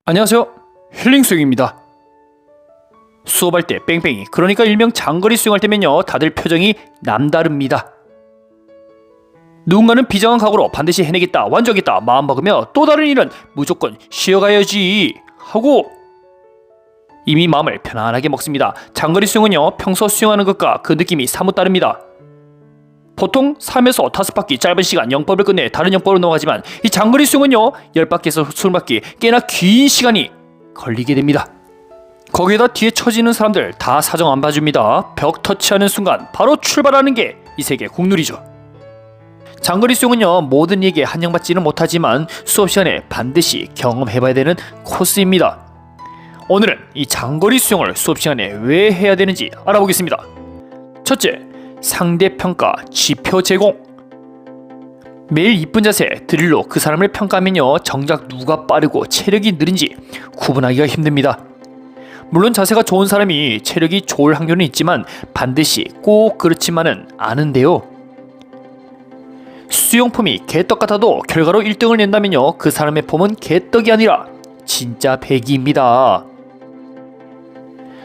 안녕하세요, 힐링 수영입니다. 수업할 때 뺑뺑이, 그러니까 일명 장거리 수영할 때면요 다들 표정이 남다릅니다. 누군가는 비장한 각오로 반드시 해내겠다, 완주하겠다 마음먹으며, 또 다른 일은 무조건 쉬어가야지 하고 이미 마음을 편안하게 먹습니다. 장거리 수영은요 평소 수영하는 것과 그 느낌이 사뭇 다릅니다. 보통 3에서 5바퀴 짧은 시간 영법을 끝내 다른 영법으로 넘어가지만, 이 장거리 수영은요 10바퀴에서 20바퀴 꽤나 긴 시간이 걸리게 됩니다. 거기에다 뒤에 처지는 사람들 다 사정 안 봐줍니다. 벽 터치하는 순간 바로 출발하는 게 이 세계 국룰이죠. 장거리 수영은요 모든 얘기에 한정받지는 못하지만 수업 시간에 반드시 경험해봐야 되는 코스입니다. 오늘은 이 장거리 수영을 수업 시간에 왜 해야 되는지 알아보겠습니다. 첫째, 상대평가 지표 제공. 매일 이쁜 자세, 드릴로 그 사람을 평가하면요 정작 누가 빠르고 체력이 느린지 구분하기가 힘듭니다. 물론 자세가 좋은 사람이 체력이 좋을 확률은 있지만 반드시 꼭 그렇지만은 않은데요. 수영폼이 개떡 같아도 결과로 1등을 낸다면요 그 사람의 폼은 개떡이 아니라 진짜 배기입니다.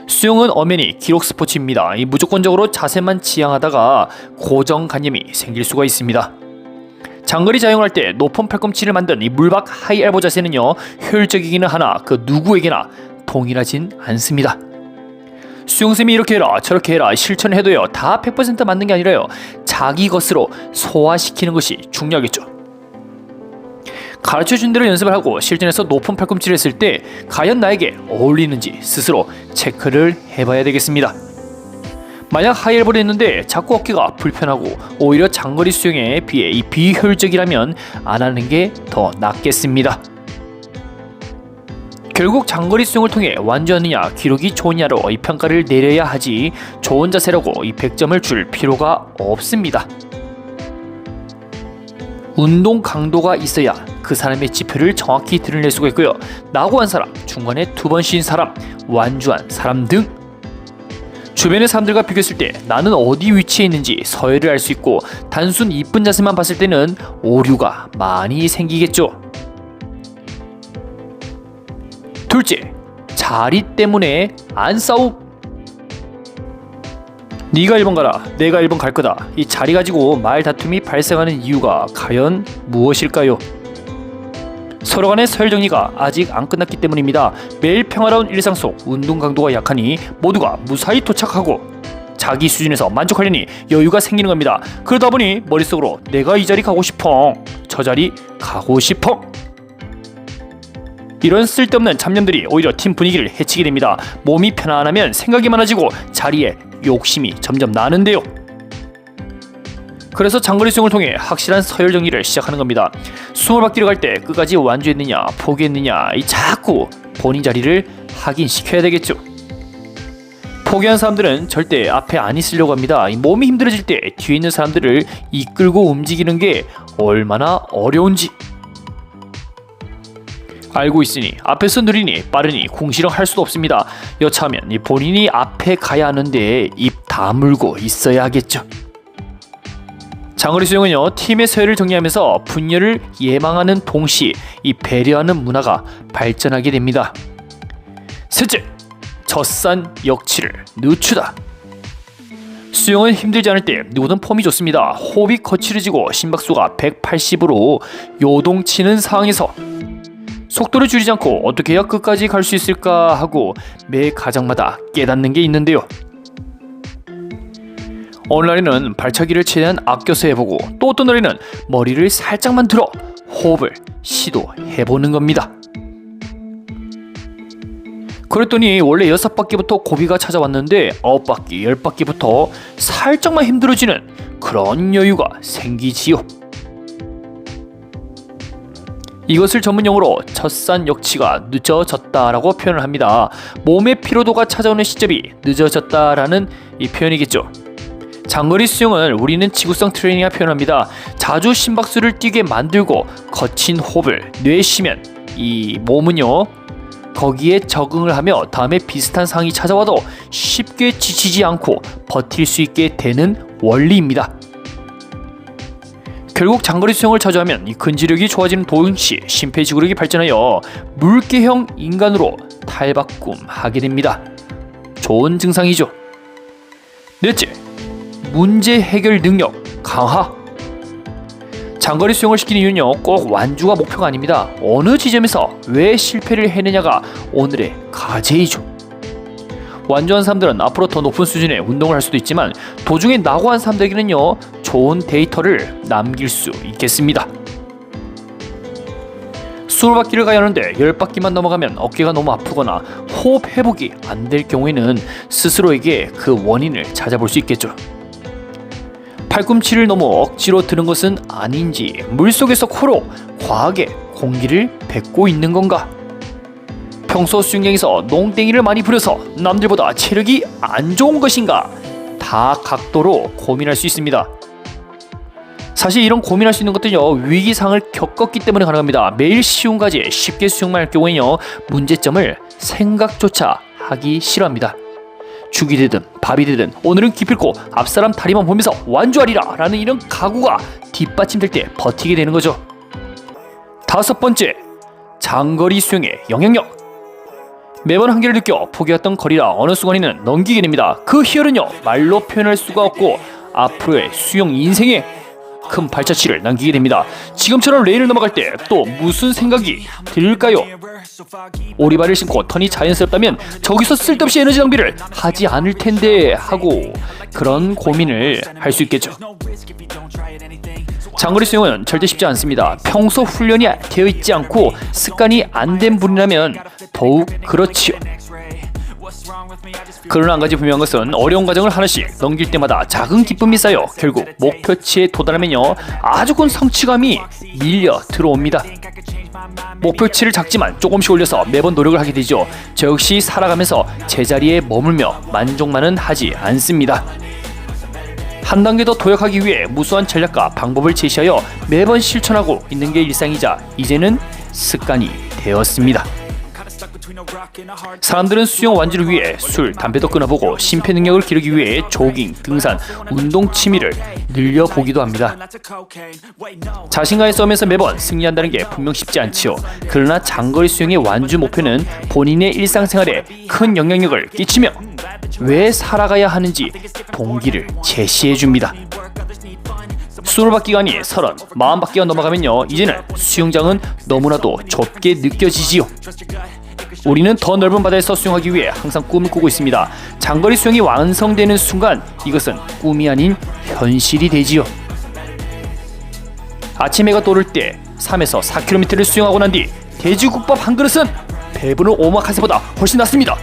수영은 엄연히 기록 스포츠입니다. 무조건적으로 자세만 지향하다가 고정관념이 생길 수가 있습니다. 장거리 자영할 때 높은 팔꿈치를 만든 이 물박 하이 엘보 자세는요 효율적이기는 하나 그 누구에게나 동일하진 않습니다. 수영쌤이 이렇게 해라 저렇게 해라 실천해도요 다 100% 맞는 게 아니라요 자기 것으로 소화시키는 것이 중요하겠죠. 가르쳐준 대로 연습을 하고 실전에서 높은 팔꿈치를 했을 때 과연 나에게 어울리는지 스스로 체크를 해봐야 되겠습니다. 만약 하이엘보를 했는데 자꾸 어깨가 불편하고 오히려 장거리 수영에 비해 이 비효율적이라면 안 하는 게 더 낫겠습니다. 결국 장거리 수영을 통해 완주하느냐 기록이 좋으냐로 이 평가를 내려야 하지, 좋은 자세라고 이 100점을 줄 필요가 없습니다. 운동 강도가 있어야 그 사람의 지표를 정확히 드러낼 수가 있고요. 낙오한 사람, 중간에 2번 쉰 사람, 완주한 사람 등 주변의 사람들과 비교했을 때 나는 어디 위치에 있는지 서열을 알 수 있고, 단순 이쁜 자세만 봤을 때는 오류가 많이 생기겠죠. 둘째, 자리 때문에 안 싸움. 네가 1번 가라, 내가 1번 갈 거다. 이 자리 가지고 말 다툼이 발생하는 이유가 과연 무엇일까요? 서로 간의 서열 정리가 아직 안 끝났기 때문입니다. 매일 평화로운 일상 속 운동 강도가 약하니 모두가 무사히 도착하고 자기 수준에서 만족하려니 여유가 생기는 겁니다. 그러다 보니 머릿속으로 내가 이 자리 가고 싶어, 저 자리 가고 싶어, 이런 쓸데없는 잡념들이 오히려 팀 분위기를 해치게 됩니다. 몸이 편안하면 생각이 많아지고 자리에 욕심이 점점 나는데요. 그래서 장거리 수영을 통해 확실한 서열 정리를 시작하는 겁니다. 20바퀴를 갈 때 끝까지 완주했느냐 포기했느냐, 이 자꾸 본인 자리를 확인시켜야 되겠죠. 포기한 사람들은 절대 앞에 안 있으려고 합니다. 몸이 힘들어질 때 뒤에 있는 사람들을 이끌고 움직이는 게 얼마나 어려운지 알고 있으니 앞에서 느리니 빠르니 궁시렁 할 수도 없습니다. 여차하면 본인이 앞에 가야 하는데 입 다물고 있어야 하겠죠. 장거리 수영은요 팀의 서열을 정리하면서 분열을 예방하는 동시에 이 배려하는 문화가 발전하게 됩니다. 셋째, 젖산 역치를 늦추다. 수영은 힘들지 않을 때 누구든 폼이 좋습니다. 호흡이 거칠어지고 심박수가 180으로 요동치는 상황에서 속도를 줄이지 않고 어떻게 해야 끝까지 갈 수 있을까 하고 매 가정마다 깨닫는 게 있는데요. 어느 날에는 발차기를 최대한 아껴서 해보고, 또 어떤 날에는 머리를 살짝만 들어 호흡을 시도해보는 겁니다. 그랬더니 원래 6바퀴부터 고비가 찾아왔는데 9바퀴, 10바퀴부터 살짝만 힘들어지는 그런 여유가 생기지요. 이것을 전문용어로 젖산 역치가 늦어졌다라고 표현을 합니다. 몸의 피로도가 찾아오는 시점이 늦어졌다라는 이 표현이겠죠. 장거리 수영을 우리는 지구성 트레이닝이라 표현합니다. 자주 심박수를 뛰게 만들고 거친 호흡을 내쉬면 이 몸은요 거기에 적응을 하며 다음에 비슷한 상황이 찾아와도 쉽게 지치지 않고 버틸 수 있게 되는 원리입니다. 결국 장거리 수영을 자주 하면 이 근지력이 좋아지는 동시에 심폐지구력이 발전하여 물개형 인간으로 탈바꿈하게 됩니다. 좋은 증상이죠. 넷째, 문제 해결 능력 강화. 장거리 수영을 시키는 이유는요, 꼭 완주가 목표가 아닙니다. 어느 지점에서 왜 실패를 해내냐가 오늘의 과제이죠. 완주한 사람들은 앞으로 더 높은 수준의 운동을 할 수도 있지만 도중에 낙오한 사람들에게는요, 좋은 데이터를 남길 수 있겠습니다. 20바퀴를 가야 하는데 10바퀴만 넘어가면 어깨가 너무 아프거나 호흡 회복이 안 될 경우에는 스스로에게 그 원인을 찾아볼 수 있겠죠. 팔꿈치를 너무 억지로 드는 것은 아닌지, 물속에서 코로 과하게 공기를 뱉고 있는 건가? 평소 수영장에서 농땡이를 많이 부려서 남들보다 체력이 안 좋은 것인가? 다 각도로 고민할 수 있습니다. 사실 이런 고민할 수 있는 것들은요, 위기상을 겪었기 때문에 가능합니다. 매일 쉬운 과제 쉽게 수영만 할 경우에는요, 문제점을 생각조차 하기 싫어합니다. 죽이 되든 밥이 되든 오늘은 기필코 앞사람 다리만 보면서 완주하리라 라는 이런 각오가 뒷받침될 때 버티게 되는 거죠. 다섯 번째, 장거리 수영의 영향력. 매번 한계를 느껴 포기했던 거리라 어느 순간에는 넘기게 됩니다. 그 희열은요, 말로 표현할 수가 없고 앞으로의 수영 인생에 큰 발자취를 남기게 됩니다. 지금처럼 레인을 넘어갈 때 또 무슨 생각이 들까요? 오리발을 신고 턴이 자연스럽다면 저기서 쓸데없이 에너지 낭비를 하지 않을 텐데 하고 그런 고민을 할 수 있겠죠. 장거리 수영은 절대 쉽지 않습니다. 평소 훈련이 되어 있지 않고 습관이 안 된 분이라면 더욱 그렇지요. 그러나 한 가지 분명한 것은 어려운 과정을 하나씩 넘길 때마다 작은 기쁨이 쌓여 결국 목표치에 도달하면요, 아주 큰 성취감이 밀려 들어옵니다. 목표치를 작지만 조금씩 올려서 매번 노력을 하게 되죠. 저 역시 살아가면서 제자리에 머물며 만족만은 하지 않습니다. 한 단계 더 도약하기 위해 무수한 전략과 방법을 제시하여 매번 실천하고 있는 게 일상이자 이제는 습관이 되었습니다. 사람들은 수영 완주를 위해 술, 담배도 끊어보고 심폐 능력을 기르기 위해 조깅, 등산, 운동 취미를 늘려보기도 합니다. 자신과의 싸움에서 매번 승리한다는 게 분명 쉽지 않지요. 그러나 장거리 수영의 완주 목표는 본인의 일상생활에 큰 영향력을 끼치며 왜 살아가야 하는지 동기를 제시해줍니다. 20바퀴가 아닌 30, 40바퀴가 넘어가면요, 이제는 수영장은 너무나도 좁게 느껴지지요. 우리는 더 넓은 바다에서 수영하기 위해 항상 꿈을 꾸고 있습니다. 장거리 수영이 완성되는 순간 이것은 꿈이 아닌 현실이 되지요. 아침 해가 떠오를 때 3에서 4km를 수영하고 난 뒤 돼지국밥 한 그릇은 배부른 오마카세보다 훨씬 낫습니다.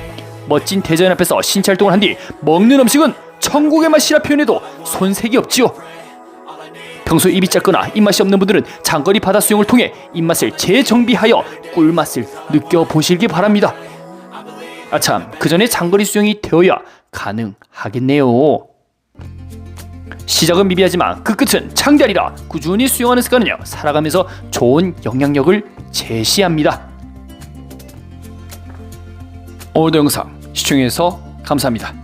멋진 대자연 앞에서 신체 활동을 한 뒤 먹는 음식은 천국의 맛이라 표현해도 손색이 없지요. 평소 입이 짧거나 입맛이 없는 분들은 장거리 바다 수영을 통해 입맛을 재정비하여 꿀맛을 느껴보시기 바랍니다. 아참, 그 전에 장거리 수영이 되어야 가능하겠네요. 시작은 미비하지만 그 끝은 창대하리라. 꾸준히 수영하는 습관은요, 살아가면서 좋은 영향력을 제시합니다. 오늘도 영상 시청해주셔서 감사합니다.